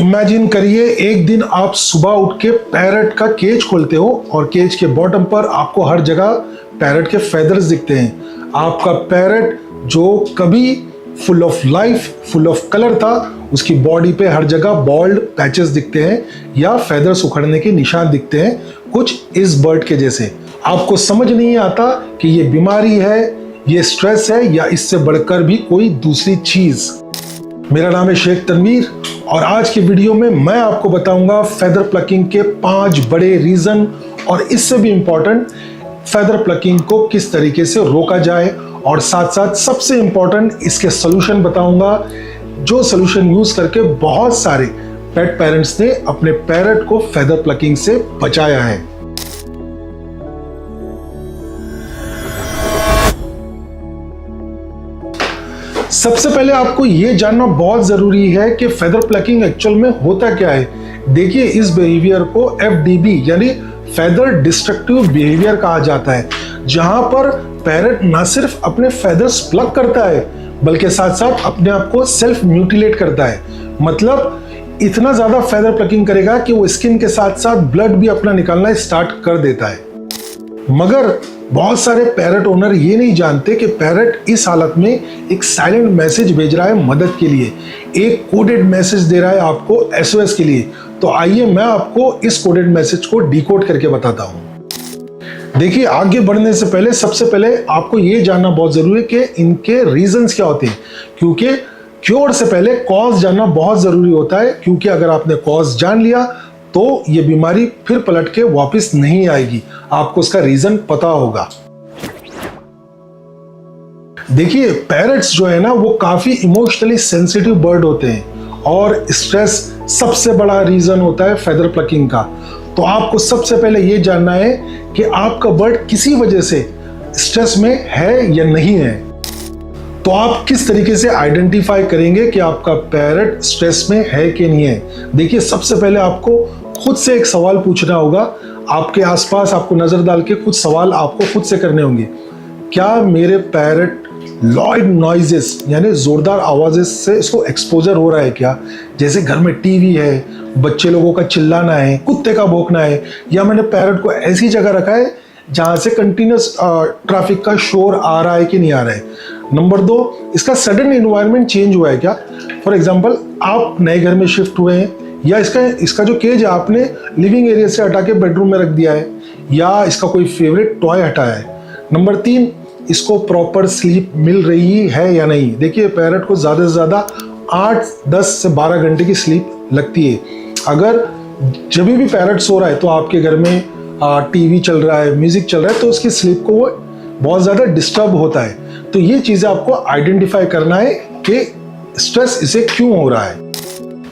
Imagine करिए एक दिन आप सुबह उठ के पैरट का केज खोलते हो और केज के बॉटम पर आपको हर जगह पैरट के फेदर्स दिखते हैं। आपका पैरट जो कभी full of life, full of colour था, उसकी बॉडी पे हर जगह बॉल्ड पैचेस दिखते हैं या फेदर्स उखड़ने के निशान दिखते हैं, कुछ इस बर्ड के जैसे। आपको समझ नहीं आता कि ये बीमारी है, ये स्ट्रेस है या इससे बढ़कर भी कोई दूसरी चीज। मेरा नाम है शेख तनवीर और आज की वीडियो में मैं आपको बताऊंगा फेदर प्लकिंग के 5 बड़े रीजन और इससे भी इंपॉर्टेंट फेदर प्लकिंग को किस तरीके से रोका जाए और साथ साथ सबसे इंपॉर्टेंट इसके सॉल्यूशन बताऊंगा, जो सॉल्यूशन यूज करके बहुत सारे पेट पेरेंट्स ने अपने पैरट को फेदर प्लकिंग से बचाया है। सबसे पहले आपको यह जानना बहुत जरूरी है कि फेदर प्लकिंग एक्चुअल में होता क्या है। देखिए, इस बिहेवियर को FDB यानी फेदर डिस्ट्रक्टिव बिहेवियर कहा जाता है, जहां पर पैरट ना सिर्फ अपने फेदर्स प्लक करता है बल्कि साथ साथ अपने आप को सेल्फ म्यूटिलेट करता है। मतलब इतना ज्यादा फेदर प्लकिंग करेगा कि वो स्किन के साथ साथ ब्लड भी अपना निकालना स्टार्ट कर देता है। मगर बहुत सारे पैरट ओनर ये नहीं जानते कि पैरट इस हालत में एक साइलेंट मैसेज भेज रहा है मदद के लिए, एक कोडेड मैसेज दे रहा है आपको SOS के लिए। तो आइए मैं आपको इस कोडेड मैसेज को डिकोड करके बताता हूं। देखिए, आगे बढ़ने से पहले सबसे पहले आपको ये जानना बहुत जरूरी है कि इनके रीजंस क्या होते हैं, क्योंकि क्योर से पहले कॉज जानना बहुत जरूरी होता है। क्योंकि अगर आपने कॉज जान लिया तो ये बीमारी फिर पलट के वापस नहीं आएगी, आपको उसका रीजन पता होगा। देखिए, पैरट्स जो है ना वो काफी इमोशनली सेंसिटिव बर्ड होते हैं और स्ट्रेस सबसे बड़ा रीजन होता है फेदर प्लकिंग का। तो आपको सबसे पहले ये जानना है कि आपका बर्ड किसी वजह से स्ट्रेस में है या नहीं है। तो आप किस तरीके से आइडेंटिफाई करेंगे कि आपका पैरट स्ट्रेस में है कि नहीं है। देखिए, सबसे पहले आपको खुद से एक सवाल पूछना होगा। आपके आसपास आपको नजर डाल के कुछ सवाल आपको खुद से करने होंगे। क्या मेरे पैरट लॉइड नॉइजेस यानी जोरदार आवाजें से इसको एक्सपोजर हो रहा है क्या? जैसे घर में टीवी है, बच्चे लोगों का चिल्लाना है, कुत्ते का भौंकना है, या मैंने पैरट को ऐसी जगह रखा है जहां से कंटिन्यूस ट्रैफिक का शोर आ रहा है कि नहीं आ रहा है। नंबर 2, इसका सडन इन्वायरमेंट चेंज हुआ है क्या? फॉर एग्जाम्पल, आप नए घर में शिफ्ट हुए हैं या इसका जो केज है आपने लिविंग एरिया से हटा के बेडरूम में रख दिया है, या इसका कोई फेवरेट टॉय हटाया है। नंबर 3, इसको प्रॉपर स्लीप मिल रही है या नहीं। देखिए, पैरट को ज़्यादा से ज़्यादा 8, 10 से 12 घंटे की स्लीप लगती है। अगर जब भी पैरट सो रहा है तो आपके घर में टीवी चल रहा है, म्यूजिक चल रहा है, तो उसकी स्लीप को वो बहुत ज़्यादा डिस्टर्ब होता है। तो ये चीज़ें आपको आइडेंटिफाई करना है कि स्ट्रेस इसे क्यों हो रहा है।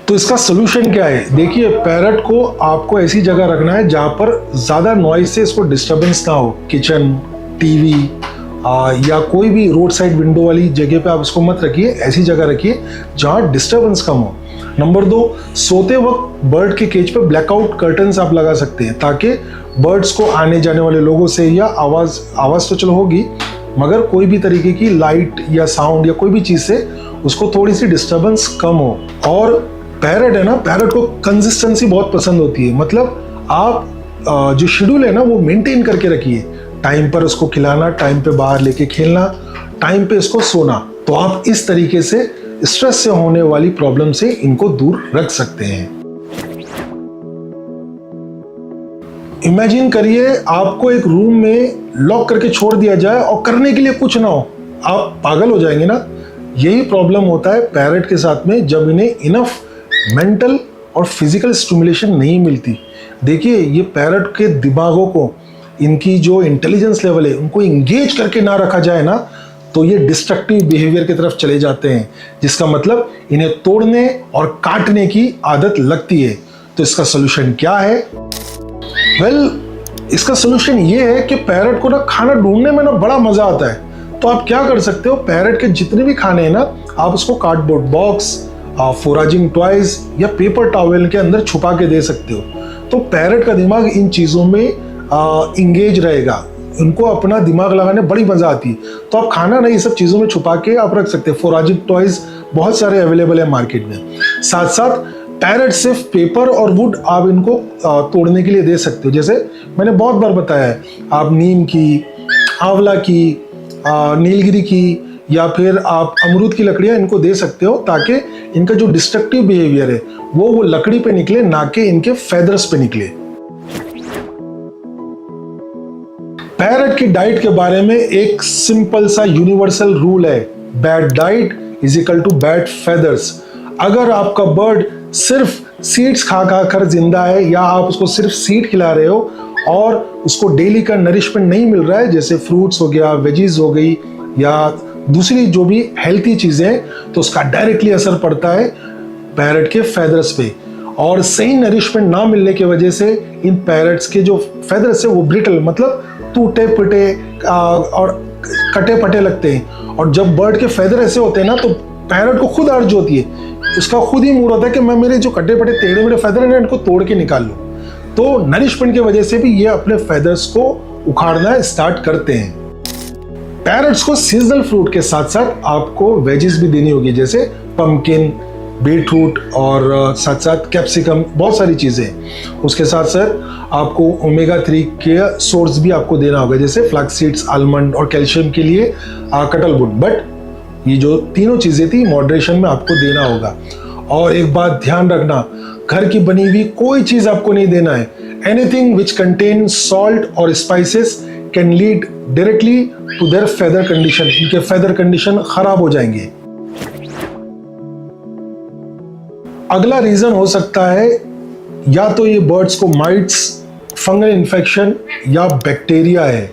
तो इसका सोल्यूशन क्या है? देखिए, पैरट को आपको ऐसी जगह रखना है जहाँ पर ज़्यादा नॉइज से इसको डिस्टर्बेंस ना हो। किचन, टीवी या कोई भी रोड साइड विंडो वाली जगह पे आप इसको मत रखिए, ऐसी जगह रखिए जहाँ डिस्टर्बेंस कम हो। नंबर 2, सोते वक्त बर्ड के केज पे ब्लैकआउट कर्टन्स आप लगा सकते हैं, ताकि बर्ड्स को आने जाने वाले लोगों से या आवाज़ तो चलो होगी, मगर कोई भी तरीके की लाइट या साउंड या कोई भी चीज़ से उसको थोड़ी सी डिस्टर्बेंस कम हो। और पैरट है ना, पैरट को कंसिस्टेंसी बहुत पसंद होती है। मतलब आप जो शेड्यूल है ना वो मेंटेन करके रखिए। टाइम पर उसको खिलाना, टाइम पे बाहर लेके खेलना, टाइम पे इसको सोना। तो आप इस तरीके से स्ट्रेस से होने वाली प्रॉब्लम से इनको दूर रख सकते हैं। इमेजिन करिए आपको एक रूम में लॉक करके छोड़ दिया जाए और करने के लिए कुछ ना हो, आप पागल हो जाएंगे ना। यही प्रॉब्लम होता है पैरट के साथ में जब इन्हें इनफ मेंटल और फिजिकल स्टिमुलेशन नहीं मिलती। देखिए, ये पैरट के दिमागों को, इनकी जो इंटेलिजेंस लेवल है उनको इंगेज करके ना रखा जाए ना, तो ये डिस्ट्रक्टिव बिहेवियर की तरफ चले जाते हैं, जिसका मतलब इन्हें तोड़ने और काटने की आदत लगती है। तो इसका सोल्यूशन क्या है? इसका सोल्यूशन ये है कि पैरट को ना खाना ढूंढने में ना बड़ा मजा आता है। तो आप क्या कर सकते हो, पैरट के जितने भी खाने हैं ना, आप उसको कार्डबोर्ड बॉक्स, फोराजिंग टॉयज या पेपर टॉवेल के अंदर छुपा के दे सकते हो। तो पैरट का दिमाग इन चीज़ों में इंगेज रहेगा, उनको अपना दिमाग लगाने बड़ी मजा आती है। तो आप खाना नहीं, सब चीज़ों में छुपा के आप रख सकते हैं। फोराजिंग टॉयज बहुत सारे अवेलेबल है मार्केट में। साथ साथ पैरेट सिर्फ पेपर और वुड आप इनको तोड़ने के लिए दे सकते हो। जैसे मैंने बहुत बार बताया है, आप नीम की, आंवला की, नीलगिरी की या फिर आप अमरूद की लकड़ियां इनको दे सकते हो, ताकि इनका जो डिस्ट्रक्टिव बिहेवियर है वो लकड़ी पे निकले, ना कि इनके फेदर्स पे निकले। पैरेट की डाइट के बारे में एक सिंपल सा यूनिवर्सल रूल है, bad diet is equal to bad feathers. अगर आपका बर्ड सिर्फ सीड्स खा खा कर जिंदा है, या आप उसको सिर्फ सीड खिला रहे हो और उसको डेली का नरिशमेंट नहीं मिल रहा है, जैसे फ्रूट्स हो गया, वेजीज हो गई या दूसरी जो भी हेल्थी चीजें, तो उसका डायरेक्टली असर पड़ता है पैरेट के फेदर्स पे। और सही नरिशमेंट ना मिलने की वजह से इन पैरेट्स के जो फेदर्स है वो ब्रिटल, मतलब टूटे फटे और कटे पटे लगते हैं। और जब बर्ड के फेदर ऐसे होते हैं ना, तो पैरेट को खुद अर्ज होती है, उसका खुद ही मूड होता है कि मैं मेरे जो कटे पटे टेढ़े मेढ़े फेदर हैं इनको तोड़ के निकाल लूं। तो नरिशमेंट की वजह से भी ये अपने फेदर्स को उखाड़ना स्टार्ट करते हैं। पैरेट्स को सीजनल फ्रूट के साथ साथ आपको वेजेस भी देनी होगी, जैसे पम्पकिन, बीटरूट और साथ साथ कैप्सिकम, बहुत सारी चीजें। उसके साथ साथ आपको ओमेगा 3 के सोर्स भी आपको देना होगा, जैसे फ्लैक्स सीड्स, आलमंड, और कैल्शियम के लिए कटलवुड। बट ये जो तीनों चीजें थी मॉडरेशन में आपको देना होगा। और एक बात ध्यान रखना, घर की बनी हुई कोई चीज आपको नहीं देना है। एनीथिंग विच कंटेन सॉल्ट और spices can lead directly to their feather condition. इनके फेदर कंडीशन खराब हो जाएंगे। अगला रीजन हो सकता है या तो ये बर्ड्स को माइट्स, फंगल इन्फेक्शन या बैक्टीरिया है।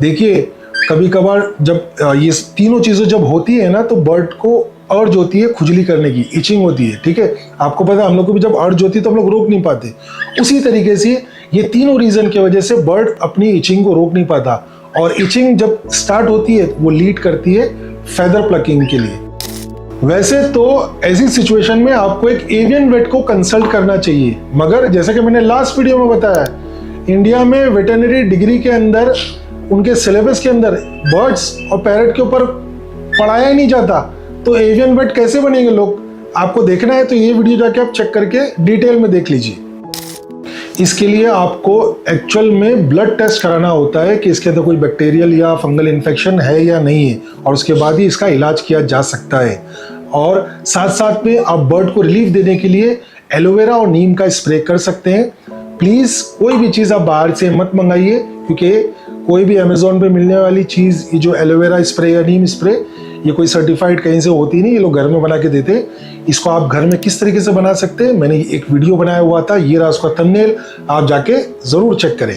देखिए कभी कभार जब ये तीनों चीजें जब होती है ना, तो बर्ड को अर्ज होती है खुजली करने की, इचिंग होती है। ठीक है, आपको पता है हम लोग को भी जब अर्ज होती है तो हम लोग रोक नहीं पाते। उसी तरीके से ये तीनों रीजन की वजह से बर्ड अपनी इचिंग को रोक नहीं पाता, और इचिंग जब स्टार्ट होती है वो लीड करती है फेदर प्लकिंग के लिए। वैसे तो ऐसी सिचुएशन में आपको एक एवियन वेट को कंसल्ट करना चाहिए, मगर जैसा कि मैंने लास्ट वीडियो में बताया, इंडिया में वेटरनरी डिग्री के अंदर उनके सिलेबस के अंदर बर्ड्स और पैरेट के ऊपर पढ़ाया ही नहीं जाता, तो एवियन वेट कैसे बनेंगे लोग? आपको देखना है तो ये वीडियो जाके आप चेक करके डिटेल में देख लीजिए। इसके लिए आपको एक्चुअल में ब्लड टेस्ट कराना होता है कि इसके अंदर कोई बैक्टीरियल या फंगल इन्फेक्शन है या नहीं है, और उसके बाद ही इसका इलाज किया जा सकता है। और साथ साथ में आप बर्ड को रिलीफ देने के लिए एलोवेरा और नीम का स्प्रे कर सकते हैं। प्लीज कोई भी चीज आप बाहर से मत मंगाइए, क्योंकि कोई भी अमेजोन पे मिलने वाली चीज, ये जो एलोवेरा स्प्रे या नीम स्प्रे, ये कोई सर्टिफाइड कहीं से होती नहीं, ये लोग घर में बना के देते हैं। इसको आप घर में किस तरीके से बना सकते हैं, मैंने एक वीडियो बनाया हुआ था, ये रहा उसका थंबनेल, आप जाके जरूर चेक करें।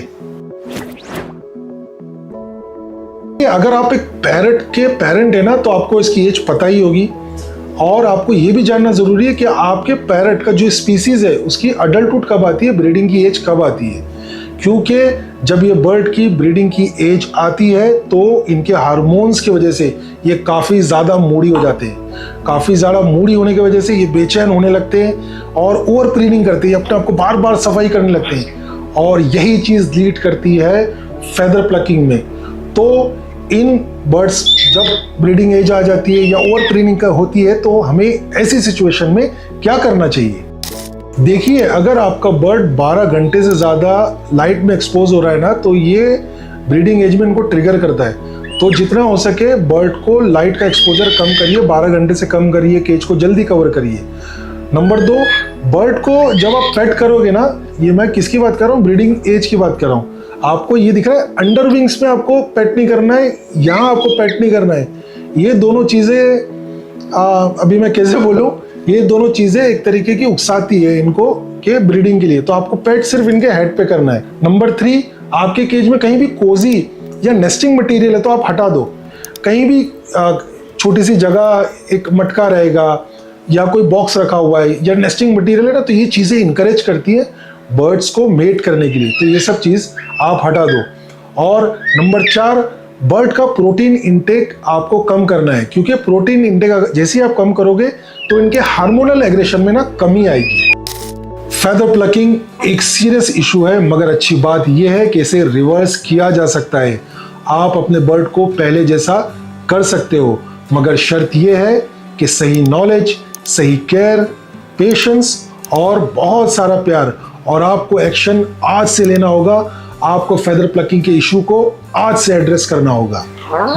अगर आप एक पैरेट के पेरेंट है ना, तो आपको इसकी एज पता ही होगी, और आपको ये भी जानना जरूरी है कि आपके पैरेट का जो स्पीसीज है उसकी अडल्टहुड कब आती है, ब्रीडिंग की एज कब आती है। क्योंकि जब ये बर्ड की ब्रीडिंग की एज आती है तो इनके हार्मोन्स की वजह से ये काफ़ी ज़्यादा मूडी हो जाते हैं। काफ़ी ज़्यादा मूडी होने की वजह से ये बेचैन होने लगते हैं और ओवर प्रीनिंग करते हैं, अपने आप को बार बार सफाई करने लगते हैं, और यही चीज़ लीड करती है फेदर प्लकिंग में। तो इन बर्ड्स जब ब्रीडिंग एज आ जाती है या ओवर प्रीनिंग होती है, तो हमें ऐसी सिचुएशन में क्या करना चाहिए? देखिए, अगर आपका बर्ड 12 घंटे से ज़्यादा लाइट में एक्सपोज हो रहा है ना, तो ये ब्रीडिंग एज में इनको ट्रिगर करता है। तो जितना हो सके बर्ड को लाइट का एक्सपोजर कम करिए, 12 घंटे से कम करिए, केज को जल्दी कवर करिए। नंबर 2, बर्ड को जब आप पेट करोगे ना, ये मैं किसकी बात कर रहा हूँ, ब्रीडिंग एज की बात कर रहा हूँ। आपको ये दिख रहा है अंडर विंग्स में आपको पेट नहीं करना है, यहाँ आपको पेट नहीं करना है। ये दोनों चीज़ें अभी मैं कैसे बोलूँ, ये दोनों चीजें एक तरीके की उकसाती है इनको के ब्रीडिंग के लिए, तो आपको पेट सिर्फ इनके हेड पे करना है। नंबर 3, आपके केज में कहीं भी कोजी या नेस्टिंग मटेरियल है तो आप हटा दो। कहीं भी छोटी सी जगह एक मटका रहेगा या कोई बॉक्स रखा हुआ है या नेस्टिंग मटेरियल है ना, तो ये चीजें इंकरेज करती है बर्ड्स को मेट करने के लिए, तो ये सब चीज आप हटा दो। और नंबर 4, बर्ड का प्रोटीन इंटेक आपको कम करना है, क्योंकि प्रोटीन इंटेक जैसे ही आप कम करोगे तो इनके हार्मोनल एग्रेशन में ना कमी आएगी। फेदर प्लकिंग एक सीरियस इशू है, मगर अच्छी बात यह है कि इसे रिवर्स किया जा सकता है। आप अपने बर्ड को पहले जैसा कर सकते हो, मगर शर्त यह है कि सही नॉलेज, सही केयर, पेशेंस और बहुत सारा प्यार। और आपको एक्शन आज से लेना होगा, आपको फेदर प्लकिंग के इशू को आज से एड्रेस करना होगा।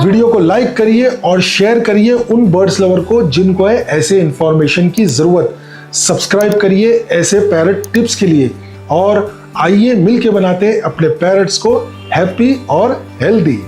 वीडियो को लाइक करिए और शेयर करिए उन बर्ड्स लवर को जिनको है ऐसे इंफॉर्मेशन की जरूरत। सब्सक्राइब करिए ऐसे पैरट टिप्स के लिए और आइए मिलके बनाते हैं अपने पैरट्स को हैप्पी और हेल्दी।